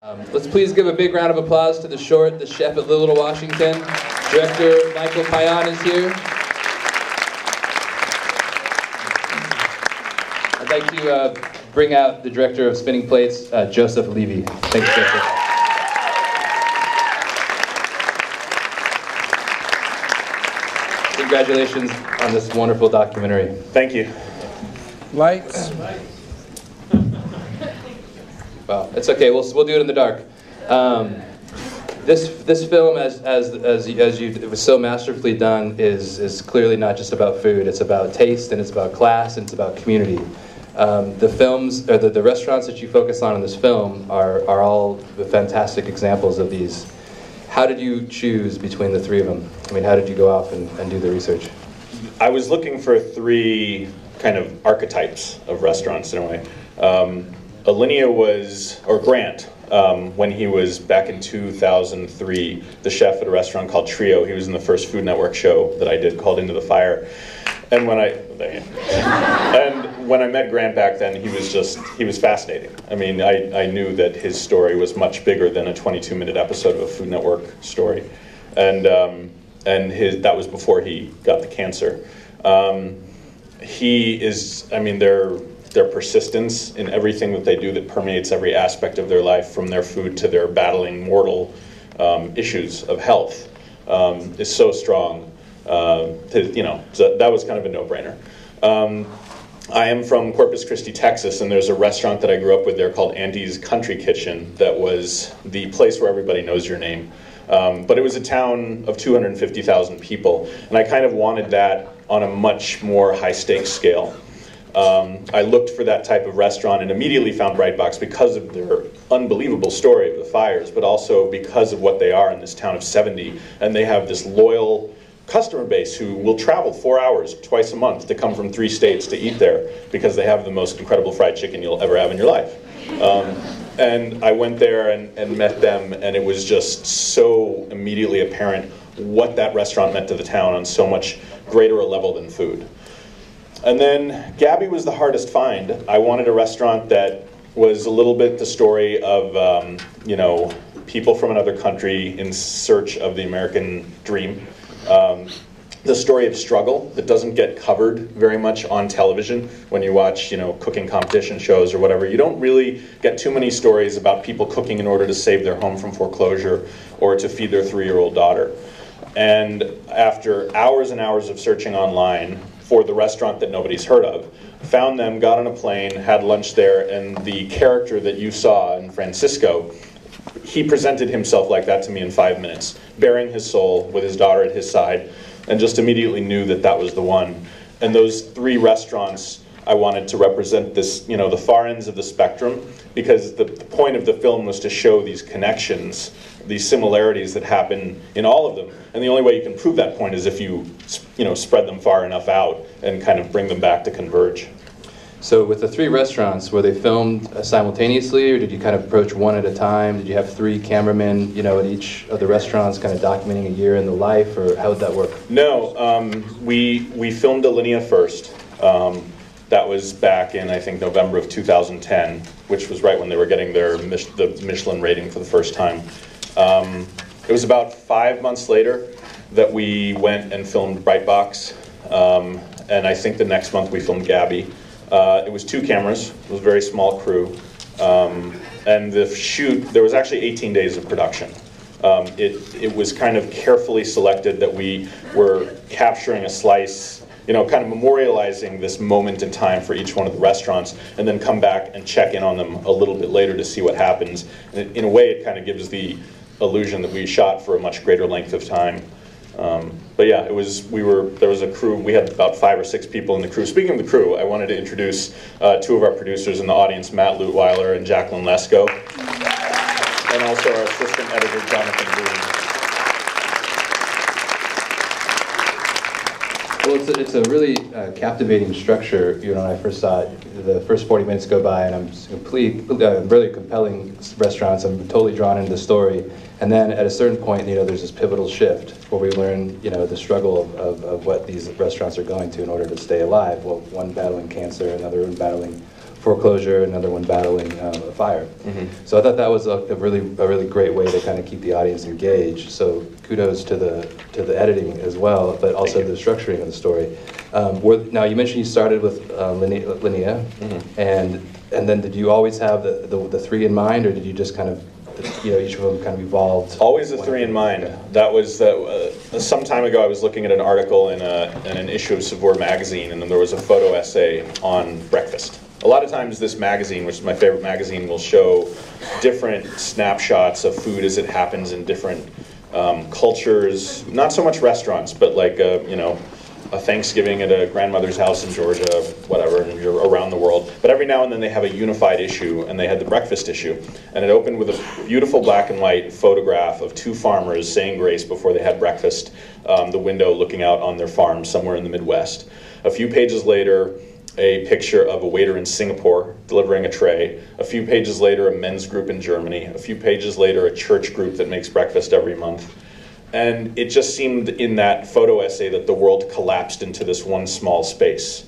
Let's please give a big round of applause to the short, the chef at Little Washington. Director Michael Payan is here. I'd like to bring out the director of Spinning Plates, Joseph Levy. Thanks, Joseph. Congratulations on this wonderful documentary. Thank you. Lights. Wow, it's okay. We'll do it in the dark. This film, as you it was so masterfully done, is clearly not just about food. It's about taste, and it's about class, and it's about community. The films, or the restaurants that you focus on in this film, are all fantastic examples of these. How did you choose between the three of them? I mean, how did you go off and do the research? I was looking for three kind of archetypes of restaurants in a way. Alinea was, or Grant, when he was back in 2003, the chef at a restaurant called Trio. He was in the first Food Network show that I did called Into the Fire. And when I met Grant back then, he was fascinating. I mean, I knew that his story was much bigger than a 22-minute episode of a Food Network story. And that was before he got the cancer. He is, I mean, their persistence in everything that they do that permeates every aspect of their life, from their food to their battling mortal issues of health, is so strong. So that was kind of a no-brainer. I am from Corpus Christi, Texas, and there's a restaurant that I grew up with there called Andy's Country Kitchen that was the place where everybody knows your name. But it was a town of 250,000 people, and I kind of wanted that on a much more high-stakes scale. I looked for that type of restaurant and immediately found Brightbox because of their unbelievable story of the fires, but also because of what they are in this town of 70. And they have this loyal customer base who will travel 4 hours twice a month to come from 3 states to eat there because they have the most incredible fried chicken you'll ever have in your life. And I went there and met them, and it was just so immediately apparent what that restaurant meant to the town on so much greater a level than food. And then Gabby was the hardest find. I wanted a restaurant that was a little bit the story of, people from another country in search of the American dream. The story of struggle that doesn't get covered very much on television when you watch, cooking competition shows or whatever. You don't really get too many stories about people cooking in order to save their home from foreclosure or to feed their 3-year-old daughter. And after hours and hours of searching online for the restaurant that nobody's heard of, found them, got on a plane, had lunch there, and the character that you saw in Francisco, he presented himself like that to me in 5 minutes, bearing his soul with his daughter at his side, and just immediately knew that that was the one. And those 3 restaurants, I wanted to represent this, the far ends of the spectrum, because the point of the film was to show these connections, these similarities that happen in all of them. And the only way you can prove that point is if you, spread them far enough out and kind of bring them back to converge. So with the 3 restaurants, were they filmed simultaneously, or did you kind of approach one at a time? Did you have 3 cameramen, at each of the restaurants kind of documenting a year in the life, or how would that work? No, we filmed Alinea first. That was back in, I think, November of 2010, which was right when they were getting the Michelin rating for the first time. It was about 5 months later that we went and filmed Brightbox, and I think the next month we filmed Gabby. It was 2 cameras, it was a very small crew, and the shoot, there was actually 18 days of production. It was kind of carefully selected that we were capturing a slice, kind of memorializing this moment in time for each one of the restaurants, and then come back and check in on them a little bit later to see what happens. And in a way, it kind of gives the illusion that we shot for a much greater length of time. But yeah, there was a crew. We had about 5 or 6 people in the crew. Speaking of the crew, I wanted to introduce 2 of our producers in the audience, Matt Lutweiler and Jacqueline Lesko, and also our assistant editor, Jonathan Green. Well, it's a really captivating structure. When I first saw it, the first 40 minutes go by, and I'm really compelling restaurants. I'm totally drawn into the story. And then at a certain point, there's this pivotal shift where we learn, the struggle of what these restaurants are going to in order to stay alive. Well, one battling cancer, another one battling foreclosure, another one battling a fire. So I thought that was a really great way to kind of keep the audience engaged. So kudos to the editing as well, but also the structuring of the story. Now you mentioned you started with Alinea, and then did you always have the three in mind, or did you just kind of, each of them kind of evolved? Always the three in mind. That was some time ago. I was looking at an article in an issue of Savoir magazine, and then there was a photo essay on breakfast. A lot of times this magazine, which is my favorite magazine, will show different snapshots of food as it happens in different cultures. Not so much restaurants, but like a Thanksgiving at a grandmother's house in Georgia, whatever, and you're around the world. But every now and then they have a unified issue, and they had the breakfast issue. And it opened with a beautiful black and white photograph of two farmers saying grace before they had breakfast, the window looking out on their farm somewhere in the Midwest. A few pages later, a picture of a waiter in Singapore delivering a tray. A few pages later, a men's group in Germany. A few pages later, a church group that makes breakfast every month. And it just seemed in that photo essay that the world collapsed into this one small space.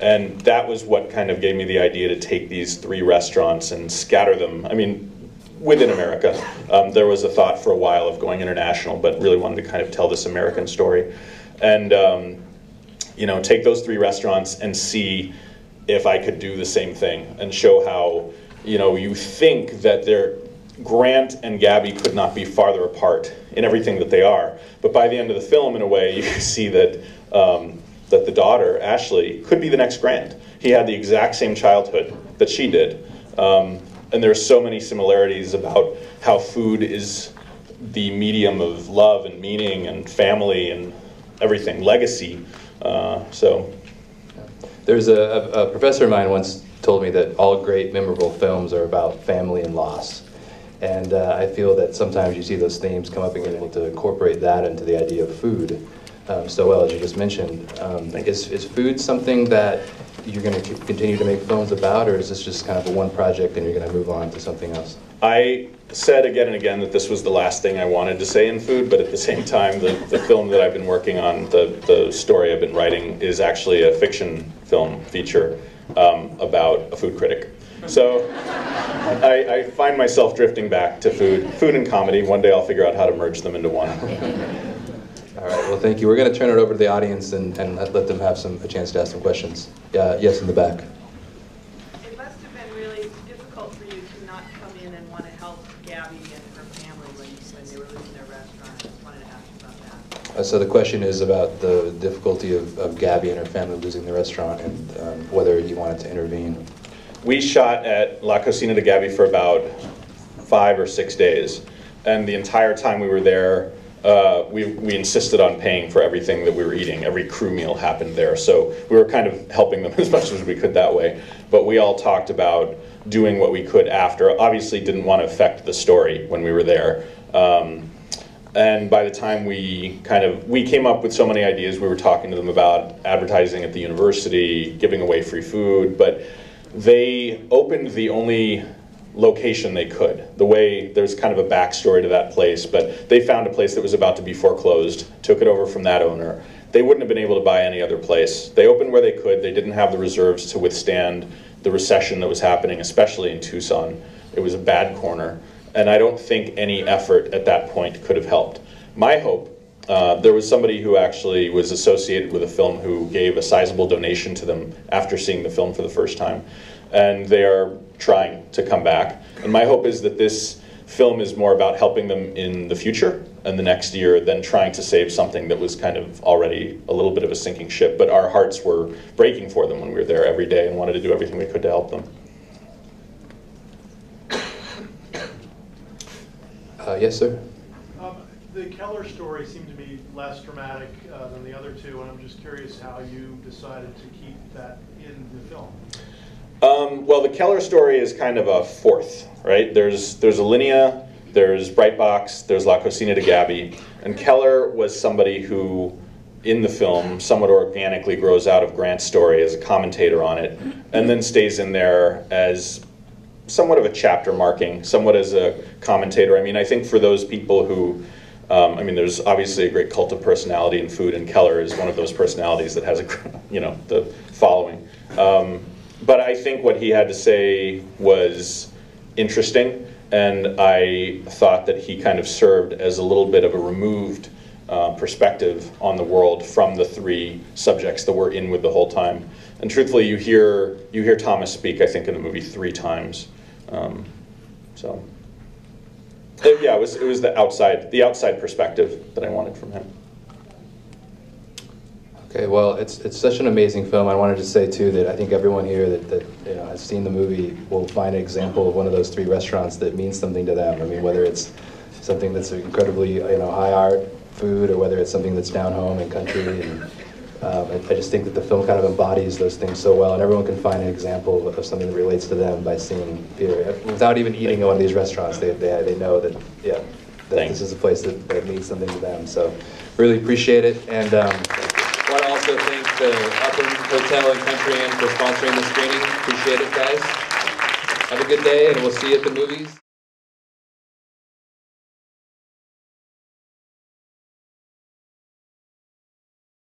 And that was what kind of gave me the idea to take these three restaurants and scatter them. I mean, within America. There was a thought for a while of going international, but really wanted to kind of tell this American story. And take those three restaurants and see if I could do the same thing and show how, you think that Grant and Gabby could not be farther apart in everything that they are. But by the end of the film, in a way, you can see that that the daughter, Ashley, could be the next Grant. He had the exact same childhood that she did. And there are so many similarities about how food is the medium of love and meaning and family and everything, legacy. There's a professor of mine once told me that all great memorable films are about family and loss. And I feel that sometimes you see those themes come up and get able to incorporate that into the idea of food so well, as you just mentioned. Is food something that you're going to continue to make films about, or is this just kind of a one project and you're going to move on to something else? I said again and again that this was the last thing I wanted to say in food, but at the same time, the film that I've been working on, the story I've been writing, is actually a fiction film feature about a food critic. So I find myself drifting back to food and comedy. One day I'll figure out how to merge them into one. All right, well, thank you. We're going to turn it over to the audience and let them have a chance to ask some questions. Yes, in the back. It must have been really difficult for you to not come in and want to help Gabby and her family when they were losing their restaurant. I just wanted to ask you about that. So the question is about the difficulty of Gabby and her family losing the restaurant and whether you wanted to intervene. We shot at La Cocina de Gabby for about 5 or 6 days, and the entire time we were there, we insisted on paying for everything that we were eating. Every crew meal happened there, so we were kind of helping them as much as we could that way. But we all talked about doing what we could after. Obviously didn't want to affect the story when we were there. And by the time we came up with so many ideas, we were talking to them about advertising at the university, giving away free food, but they opened the only location they could. There's kind of a backstory to that place, but they found a place that was about to be foreclosed, took it over from that owner. They wouldn't have been able to buy any other place. They opened where they could. They didn't have the reserves to withstand the recession that was happening, especially in Tucson. It was a bad corner, and I don't think any effort at that point could have helped. My hope, there was somebody who actually was associated with a film who gave a sizable donation to them after seeing the film for the first time, and they are trying to come back. And my hope is that this film is more about helping them in the future and the next year than trying to save something that was kind of already a little bit of a sinking ship. But our hearts were breaking for them when we were there every day and wanted to do everything we could to help them. Yes, sir? The Keller story seemed to be less dramatic than the other two, and I'm just curious how you decided to keep that in the film. Well, the Keller story is kind of a fourth, right? There's Alinea, there's Brightbox, there's La Cocina de Gabby, and Keller was somebody who, in the film, somewhat organically grows out of Grant's story as a commentator on it, and then stays in there as somewhat of a chapter marking, somewhat as a commentator. I mean, I think for those people who, there's obviously a great cult of personality in food, and Keller is one of those personalities that has the following. but I think what he had to say was interesting, and I thought that he kind of served as a little bit of a removed perspective on the world from the three subjects that we're in with the whole time. And truthfully, you hear Thomas speak, I think, in the movie 3 times. So yeah, it was the outside perspective that I wanted from him. Okay, well, it's such an amazing film. I wanted to say too that I think everyone here that has seen the movie will find an example of one of those 3 restaurants that means something to them. I mean, whether it's something that's incredibly high art food, or whether it's something that's down home and country. And I just think that the film kind of embodies those things so well, and everyone can find an example of something that relates to them by seeing here without even eating at one of these restaurants. They know that this is a place that means something to them. So really appreciate it, and I want to also thank the Upland Hotel and Country Inn for sponsoring the screening. Appreciate it, guys. Have a good day, and we'll see you at the movies.